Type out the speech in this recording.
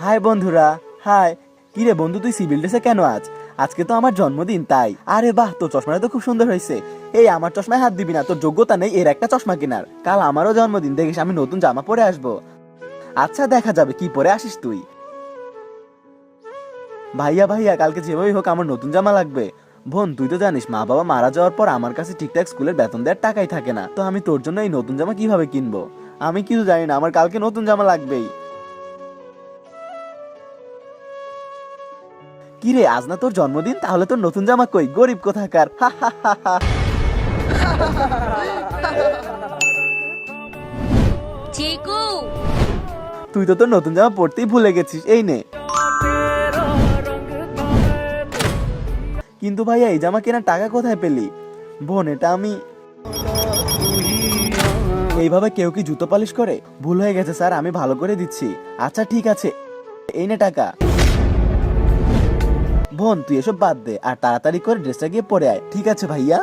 High বন্ধুরা, high. কি রে বন্ধু, তুই সিভিল ড্রেসে কেন আজকে তো আমার জন্মদিন তাই। আরে বাহ, তোর চশমাটা তো খুব সুন্দর হয়েছে। এই আমার চশমায় হাত দিবি না, তোর যোগ্যতা নেই এর একটা চশমা কেনার। কাল আমারও জন্মদিন, দেখিস আমি নতুন জামা পরে আসবো। আচ্ছা দেখা যাবে কি পরে আসিস তুই। ভাইয়া ভাইয়া, কালকে যেভাবেই হোক আমার নতুন জামা লাগবে। বোন, তুই তো জানিস মা বাবা মারা যাওয়ার পর আমার কাছে ঠিকঠাক স্কুলের বেতন দেওয়ার টাকাই থাকে না, তো আমি তোর জন্য এই নতুন জামা কিভাবে কিনবো। আমি কিছু জানি না, আমার কালকে নতুন জামা লাগবেই। কি রে, আজ না তোর জন্মদিন, তাহলে তোর নতুন জামা কই? গরিব কোথাকার, হা হা হা হা। চিকু, তুই তো তোর নতুন জামা পরতেই ভুলে গেছিস, এই নে। কিন্তু ভাইয়া, এই জামা কেনার টাকা কোথায় পেলি? বোন, এটা আমি এইভাবে কেউ কি জুতো পালিশ করে? ভুল হয়ে গেছে স্যার, আমি ভালো করে দিচ্ছি। আচ্ছা ঠিক আছে, এই নে টাকা। বোন, তুই এসব বাদ দে আর তাড়াতাড়ি করে ড্রেসটা গিয়ে পরে আয়। ঠিক আছে ভাইয়া।